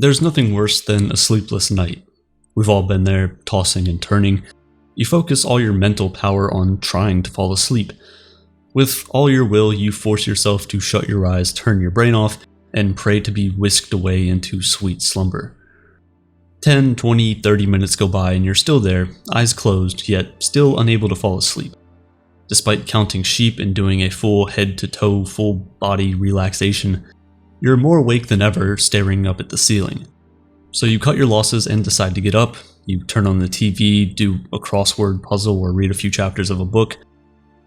There's nothing worse than a sleepless night. We've all been there, tossing and turning. You focus all your mental power on trying to fall asleep. With all your will, you force yourself to shut your eyes, turn your brain off, and pray to be whisked away into sweet slumber. 10, 20, 30 minutes go by and you're still there, eyes closed, yet still unable to fall asleep. Despite counting sheep and doing a full head-to-toe, full-body relaxation, you're more awake than ever, staring up at the ceiling. So you cut your losses and decide to get up. You turn on the TV, do a crossword puzzle, or read a few chapters of a book.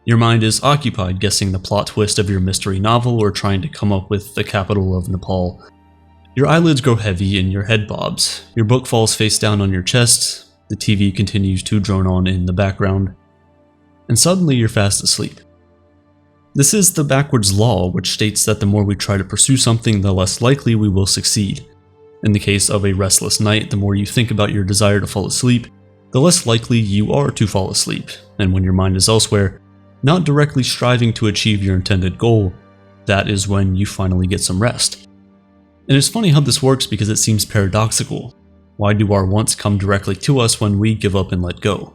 Your mind is occupied guessing the plot twist of your mystery novel or trying to come up with the capital of Nepal. Your eyelids grow heavy and your head bobs. Your book falls face down on your chest. The TV continues to drone on in the background. And suddenly you're fast asleep. This is the backwards law, which states that the more we try to pursue something, the less likely we will succeed. In the case of a restless night, the more you think about your desire to fall asleep, the less likely you are to fall asleep, and when your mind is elsewhere, not directly striving to achieve your intended goal, that is when you finally get some rest. And it's funny how this works because it seems paradoxical. Why do our wants come directly to us when we give up and let go?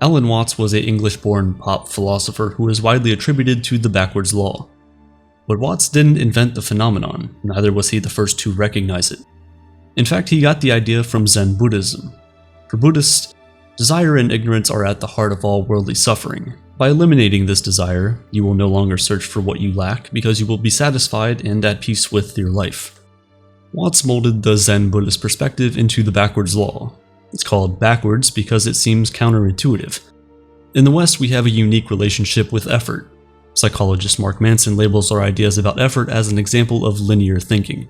Alan Watts was an English-born pop philosopher who is widely attributed to the backwards law. But Watts didn't invent the phenomenon, neither was he the first to recognize it. In fact, he got the idea from Zen Buddhism. For Buddhists, desire and ignorance are at the heart of all worldly suffering. By eliminating this desire, you will no longer search for what you lack because you will be satisfied and at peace with your life. Watts molded the Zen Buddhist perspective into the backwards law. It's called backwards because it seems counterintuitive. In the West, we have a unique relationship with effort. Psychologist Mark Manson labels our ideas about effort as an example of linear thinking.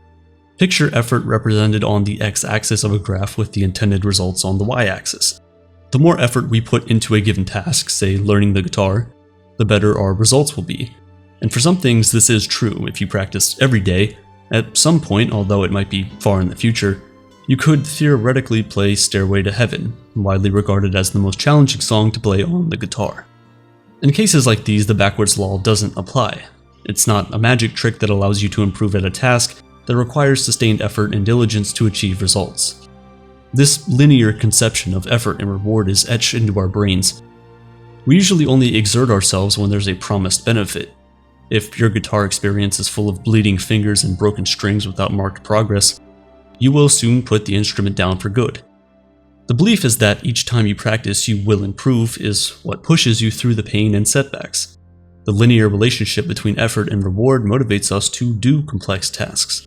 Picture effort represented on the x-axis of a graph with the intended results on the y-axis. The more effort we put into a given task, say learning the guitar, the better our results will be. And for some things this is true. If you practice every day, at some point, although it might be far in the future, you could theoretically play Stairway to Heaven, widely regarded as the most challenging song to play on the guitar. In cases like these, the backwards law doesn't apply. It's not a magic trick that allows you to improve at a task that requires sustained effort and diligence to achieve results. This linear conception of effort and reward is etched into our brains. We usually only exert ourselves when there's a promised benefit. If your guitar experience is full of bleeding fingers and broken strings without marked progress, you will soon put the instrument down for good. The belief is that each time you practice you will improve is what pushes you through the pain and setbacks. The linear relationship between effort and reward motivates us to do complex tasks.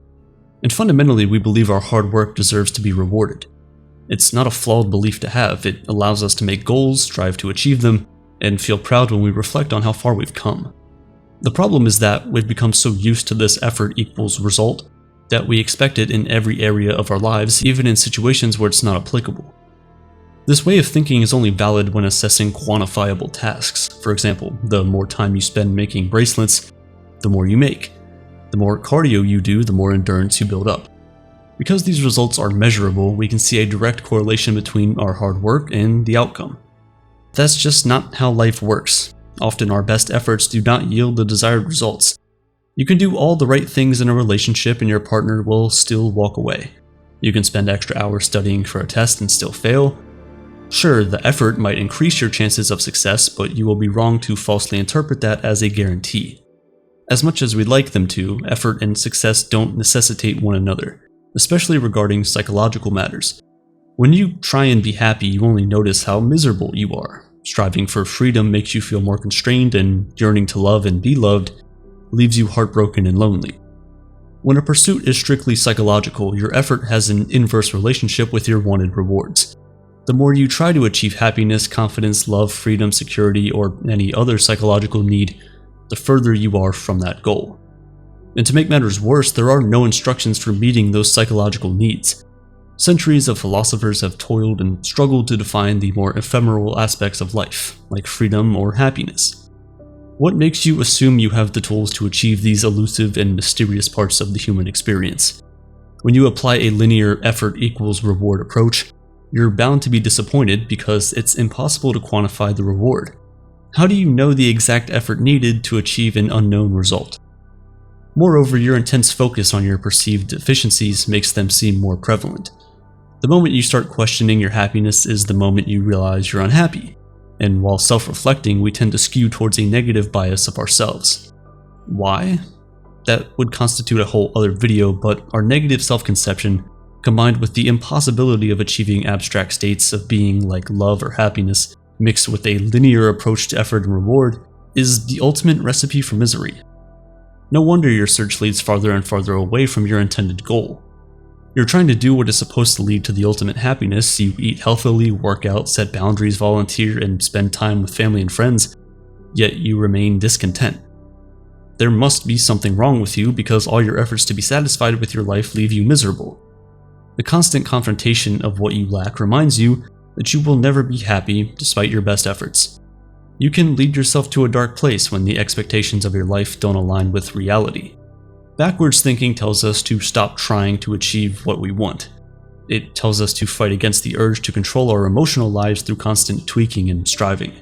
And fundamentally, we believe our hard work deserves to be rewarded. It's not a flawed belief to have. It allows us to make goals, strive to achieve them, and feel proud when we reflect on how far we've come. The problem is that we've become so used to this effort equals result that we expect it in every area of our lives, even in situations where it's not applicable. This way of thinking is only valid when assessing quantifiable tasks. For example, the more time you spend making bracelets, the more you make. The more cardio you do, the more endurance you build up. Because these results are measurable, we can see a direct correlation between our hard work and the outcome. That's just not how life works. Often our best efforts do not yield the desired results. You can do all the right things in a relationship and your partner will still walk away. You can spend extra hours studying for a test and still fail. Sure, the effort might increase your chances of success, but you will be wrong to falsely interpret that as a guarantee. As much as we'd like them to, effort and success don't necessitate one another, especially regarding psychological matters. When you try and be happy, you only notice how miserable you are. Striving for freedom makes you feel more constrained, and yearning to love and be loved leaves you heartbroken and lonely. When a pursuit is strictly psychological, your effort has an inverse relationship with your wanted rewards. The more you try to achieve happiness, confidence, love, freedom, security, or any other psychological need, the further you are from that goal. And to make matters worse, there are no instructions for meeting those psychological needs. Centuries of philosophers have toiled and struggled to define the more ephemeral aspects of life, like freedom or happiness. What makes you assume you have the tools to achieve these elusive and mysterious parts of the human experience? When you apply a linear effort equals reward approach, you're bound to be disappointed because it's impossible to quantify the reward. How do you know the exact effort needed to achieve an unknown result? Moreover, your intense focus on your perceived deficiencies makes them seem more prevalent. The moment you start questioning your happiness is the moment you realize you're unhappy, and while self-reflecting, we tend to skew towards a negative bias of ourselves. Why? That would constitute a whole other video, but our negative self-conception, combined with the impossibility of achieving abstract states of being like love or happiness, mixed with a linear approach to effort and reward, is the ultimate recipe for misery. No wonder your search leads farther and farther away from your intended goal. You're trying to do what is supposed to lead to the ultimate happiness. You eat healthily, work out, set boundaries, volunteer, and spend time with family and friends, yet you remain discontent. There must be something wrong with you because all your efforts to be satisfied with your life leave you miserable. The constant confrontation of what you lack reminds you that you will never be happy despite your best efforts. You can lead yourself to a dark place when the expectations of your life don't align with reality. Backwards thinking tells us to stop trying to achieve what we want. It tells us to fight against the urge to control our emotional lives through constant tweaking and striving.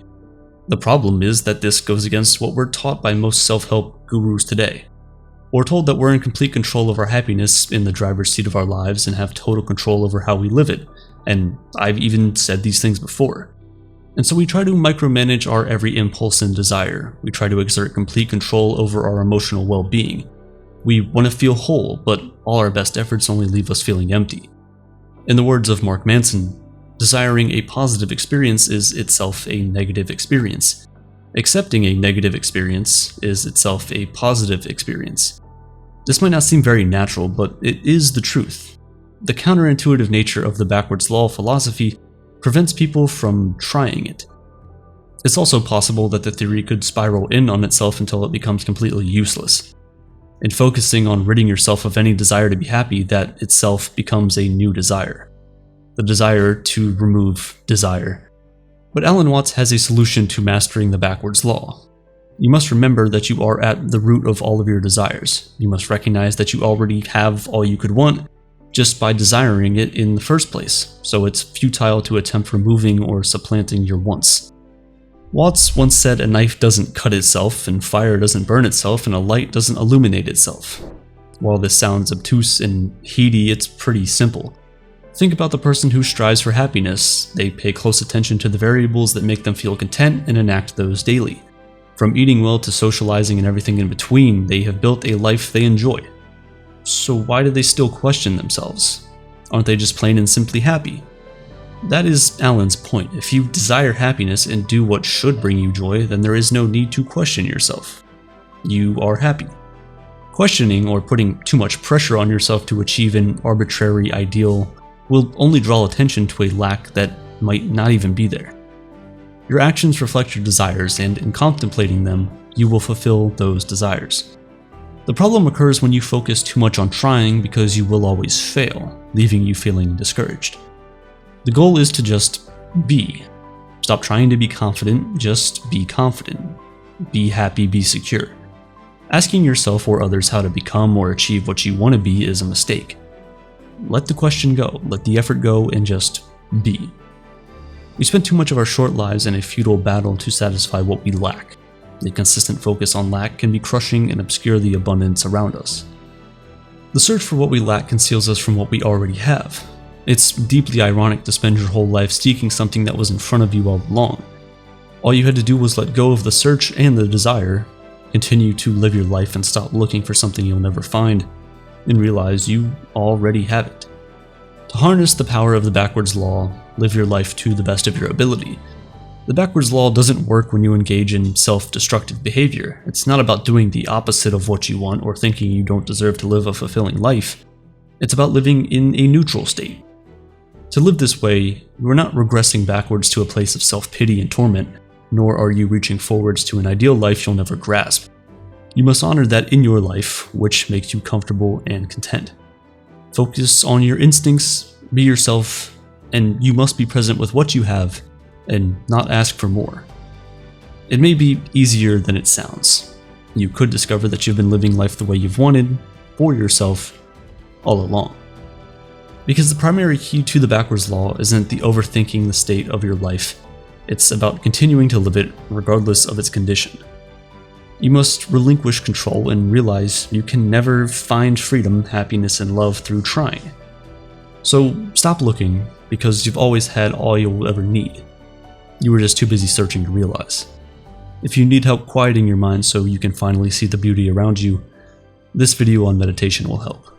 The problem is that this goes against what we're taught by most self-help gurus today. We're told that we're in complete control of our happiness in the driver's seat of our lives and have total control over how we live it, and I've even said these things before. And so we try to micromanage our every impulse and desire. We try to exert complete control over our emotional well-being. We want to feel whole, but all our best efforts only leave us feeling empty. In the words of Mark Manson, desiring a positive experience is itself a negative experience. Accepting a negative experience is itself a positive experience. This might not seem very natural, but it is the truth. The counterintuitive nature of the backwards law philosophy prevents people from trying it. It's also possible that the theory could spiral in on itself until it becomes completely useless. In focusing on ridding yourself of any desire to be happy, that itself becomes a new desire. The desire to remove desire. But Alan Watts has a solution to mastering the backwards law. You must remember that you are at the root of all of your desires. You must recognize that you already have all you could want just by desiring it in the first place, so it's futile to attempt removing or supplanting your wants. Watts once said a knife doesn't cut itself, and fire doesn't burn itself, and a light doesn't illuminate itself. While this sounds obtuse and heady, it's pretty simple. Think about the person who strives for happiness. They pay close attention to the variables that make them feel content and enact those daily. From eating well to socializing and everything in between, they have built a life they enjoy. So why do they still question themselves? Aren't they just plain and simply happy? That is Alan's point. If you desire happiness and do what should bring you joy, then there is no need to question yourself. You are happy. Questioning or putting too much pressure on yourself to achieve an arbitrary ideal will only draw attention to a lack that might not even be there. Your actions reflect your desires, and in contemplating them, you will fulfill those desires. The problem occurs when you focus too much on trying because you will always fail, leaving you feeling discouraged. The goal is to just be. Stop trying to be confident, just be confident. Be happy, be secure. Asking yourself or others how to become or achieve what you want to be is a mistake. Let the question go, let the effort go, and just be. We spend too much of our short lives in a futile battle to satisfy what we lack. The consistent focus on lack can be crushing and obscure the abundance around us. The search for what we lack conceals us from what we already have. It's deeply ironic to spend your whole life seeking something that was in front of you all along. All you had to do was let go of the search and the desire, continue to live your life and stop looking for something you'll never find, and realize you already have it. To harness the power of the backwards law, live your life to the best of your ability. The backwards law doesn't work when you engage in self-destructive behavior. It's not about doing the opposite of what you want or thinking you don't deserve to live a fulfilling life. It's about living in a neutral state. To live this way, you are not regressing backwards to a place of self-pity and torment, nor are you reaching forwards to an ideal life you'll never grasp. You must honor that in your life, which makes you comfortable and content. Focus on your instincts, be yourself, and you must be present with what you have and not ask for more. It may be easier than it sounds. You could discover that you've been living life the way you've wanted, for yourself, all along. Because the primary key to the backwards law isn't the overthinking the state of your life, it's about continuing to live it regardless of its condition. You must relinquish control and realize you can never find freedom, happiness, and love through trying. So stop looking, because you've always had all you'll ever need. You were just too busy searching to realize. If you need help quieting your mind so you can finally see the beauty around you, this video on meditation will help.